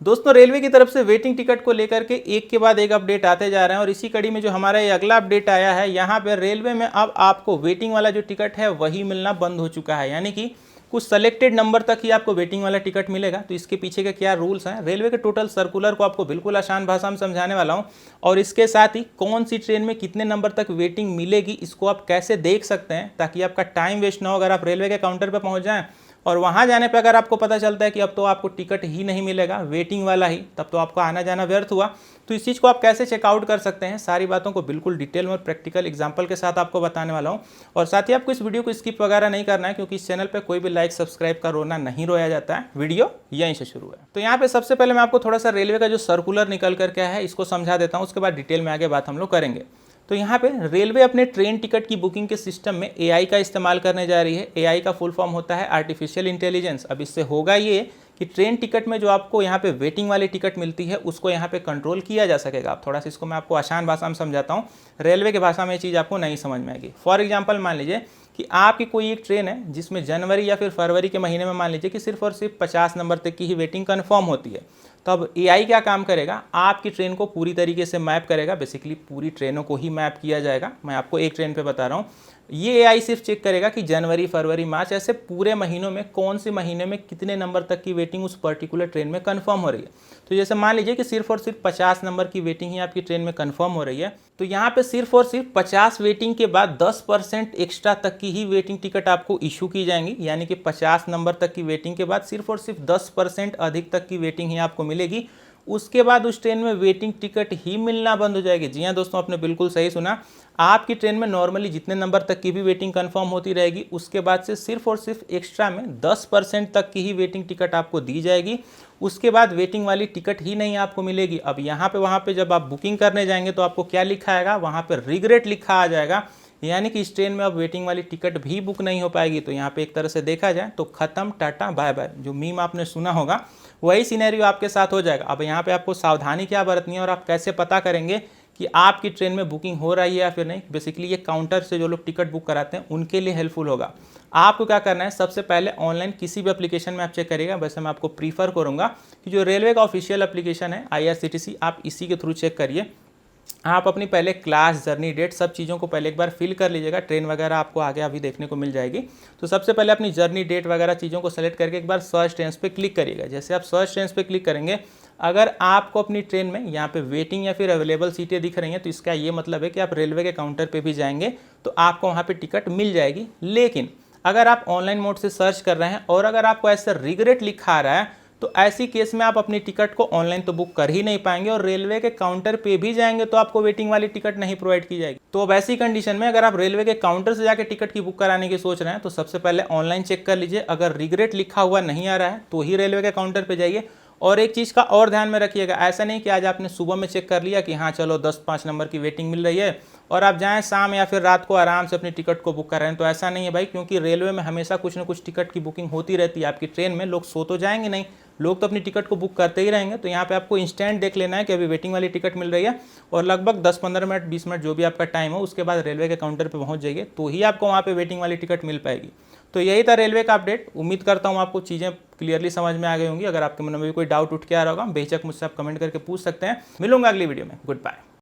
दोस्तों रेलवे की तरफ से वेटिंग टिकट को लेकर के एक के बाद एक अपडेट आते जा रहे हैं और इसी कड़ी में जो हमारा ये अगला अपडेट आया है, यहाँ पे रेलवे में अब आपको वेटिंग वाला जो टिकट है वही मिलना बंद हो चुका है। यानी कि कुछ सेलेक्टेड नंबर तक ही आपको वेटिंग वाला टिकट मिलेगा। तो इसके पीछे के क्या रूल्स हैं, रेलवे के टोटल सर्कुलर को आपको बिल्कुल आसान भाषा में समझाने वाला हूँ और इसके साथ ही कौन सी ट्रेन में कितने नंबर तक वेटिंग मिलेगी इसको आप कैसे देख सकते हैं ताकि आपका टाइम वेस्ट ना हो। अगर आप रेलवे के काउंटर पर पहुँच जाएँ और वहां जाने पे अगर आपको पता चलता है कि अब तो आपको टिकट ही नहीं मिलेगा, वेटिंग वाला ही, तब तो आपका आना जाना व्यर्थ हुआ। तो इस चीज़ को आप कैसे चेकआउट कर सकते हैं, सारी बातों को बिल्कुल डिटेल में और प्रैक्टिकल एग्जांपल के साथ आपको बताने वाला हूं। और साथ ही आपको इस वीडियो को स्किप वगैरह नहीं करना है क्योंकि इस चैनल पर कोई भी लाइक सब्सक्राइब का रोना नहीं रोया जाता है। वीडियो यहीं से शुरू है। तो यहाँ पे सबसे पहले मैं आपको थोड़ा सा रेलवे का जो सर्कुलर निकल करके है इसको समझा देता हूँ, उसके बाद डिटेल में आगे बात हम लोग करेंगे। तो यहाँ पे रेलवे अपने ट्रेन टिकट की बुकिंग के सिस्टम में एआई का इस्तेमाल करने जा रही है। एआई का फुल फॉर्म होता है आर्टिफिशियल इंटेलिजेंस। अब इससे होगा ये कि ट्रेन टिकट में जो आपको यहाँ पे वेटिंग वाली टिकट मिलती है उसको यहाँ पे कंट्रोल किया जा सकेगा। अब थोड़ा सा इसको मैं आपको आसान भाषा में समझाता हूँ, रेलवे की भाषा में ये चीज़ आपको नहीं समझ में आएगी। फॉर एग्जाम्पल मान लीजिए कि आपकी कोई एक ट्रेन है जिसमें जनवरी या फिर फरवरी के महीने में मान लीजिए कि सिर्फ और सिर्फ 50 नंबर तक की ही वेटिंग कन्फर्म होती है। तो अब एआई क्या काम करेगा, आपकी ट्रेन को पूरी तरीके से मैप करेगा। बेसिकली पूरी ट्रेनों को ही मैप किया जाएगा। मैं आपको एक ट्रेन पे बता रहा हूँ, ये एआई सिर्फ चेक करेगा कि जनवरी फरवरी मार्च ऐसे पूरे महीनों में कौन से महीने में कितने नंबर तक की वेटिंग उस पर्टिकुलर ट्रेन में कंफर्म हो रही है। तो जैसे मान लीजिए कि सिर्फ और सिर्फ 50 नंबर की वेटिंग ही आपकी ट्रेन में कंफर्म हो रही है, तो यहाँ पे सिर्फ और सिर्फ 50 वेटिंग के बाद 10% एक्स्ट्रा तक की ही वेटिंग टिकट आपको इशू की जाएंगी। यानी कि 50 नंबर तक की वेटिंग के बाद सिर्फ और सिर्फ 10% अधिक तक की वेटिंग ही आपको मिलेगी। उसके बाद उस ट्रेन में वेटिंग टिकट ही मिलना बंद हो जाएगी। जी हाँ दोस्तों, आपने बिल्कुल सही सुना। आपकी ट्रेन में नॉर्मली जितने नंबर तक की भी वेटिंग कंफर्म होती रहेगी, उसके बाद से सिर्फ और सिर्फ एक्स्ट्रा में 10% तक की ही वेटिंग टिकट आपको दी जाएगी। उसके बाद वेटिंग वाली टिकट ही नहीं आपको मिलेगी। अब यहाँ पे वहाँ पे जब आप बुकिंग करने जाएंगे तो आपको क्या लिखा आएगा, वहाँ पर रिग्रेट लिखा आ जाएगा। यानी कि इस ट्रेन में अब वेटिंग वाली टिकट भी बुक नहीं हो पाएगी। तो यहाँ पे एक तरह से देखा जाए तो खत्म, टाटा बाय बाय, जो मीम आपने सुना होगा वही सिनेरियो आपके साथ हो जाएगा। अब यहाँ पे आपको सावधानी क्या बरतनी है और आप कैसे पता करेंगे कि आपकी ट्रेन में बुकिंग हो रही है या फिर नहीं। बेसिकली ये काउंटर से जो लोग टिकट बुक कराते हैं उनके लिए हेल्पफुल होगा। आपको क्या करना है, सबसे पहले ऑनलाइन किसी भी एप्लीकेशन में आप चेक करिएगा। वैसे मैं आपको प्रीफर करूँगा कि जो रेलवे का ऑफिशियल एप्लीकेशन है IRCTC, आप इसी के थ्रू चेक करिए। आप अपनी पहले क्लास, जर्नी डेट, सब चीज़ों को पहले एक बार फिल कर लीजिएगा। ट्रेन वगैरह आपको आगे अभी देखने को मिल जाएगी। तो सबसे पहले अपनी जर्नी डेट वगैरह चीज़ों को सेलेक्ट करके एक बार सर्च ट्रेन्स पे क्लिक करिएगा। जैसे आप सर्च ट्रेन्स पे क्लिक करेंगे, अगर आपको अपनी ट्रेन में यहाँ पे वेटिंग या फिर अवेलेबल सीटें दिख रही हैं तो इसका ये मतलब है कि आप रेलवे के काउंटर पर भी जाएंगे तो आपको वहाँ पर टिकट मिल जाएगी। लेकिन अगर आप ऑनलाइन मोड से सर्च कर रहे हैं और अगर आपको ऐसा रिग्रेट लिखा आ रहा है तो ऐसी केस में आप अपनी टिकट को ऑनलाइन तो बुक कर ही नहीं पाएंगे और रेलवे के काउंटर पे भी जाएंगे तो आपको वेटिंग वाली टिकट नहीं प्रोवाइड की जाएगी। तो अब ऐसी कंडीशन में अगर आप रेलवे के काउंटर से जाकर टिकट की बुक कराने की सोच रहे हैं तो सबसे पहले ऑनलाइन चेक कर लीजिए। अगर रिग्रेट लिखा हुआ नहीं आ रहा है तो ही रेलवे के काउंटर पर जाइए। और एक चीज़ का और ध्यान में रखिएगा, ऐसा नहीं कि आज आपने सुबह में चेक कर लिया कि हाँ चलो 10-5 नंबर की वेटिंग मिल रही है और आप जाएं शाम या फिर रात को आराम से अपनी टिकट को बुक कर रहे हैं। तो ऐसा नहीं है भाई, क्योंकि रेलवे में हमेशा कुछ ना कुछ टिकट की बुकिंग होती रहती है। आपकी ट्रेन में लोग सो तो जाएंगे नहीं, लोग तो अपनी टिकट को बुक करते ही रहेंगे। तो यहाँ पे आपको इंस्टेंट देख लेना है कि अभी वेटिंग वाली टिकट मिल रही है और लगभग 10-15 मिनट 20 मिनट जो भी आपका टाइम हो उसके बाद रेलवे के काउंटर पे पहुँच जाइए तो ही आपको वहाँ पे वेटिंग वाली टिकट मिल पाएगी। तो यही था रेलवे का अपडेट। उम्मीद करता हूँ आपको चीज़ें क्लियरली समझ में आ गई होंगी। अगर आपके मन में भी कोई डाउट उठ के आ रहा होगा बेझिझक मुझसे आप कमेंट करके पूछ सकते हैं। मिलूंगा अगली वीडियो में। Good bye.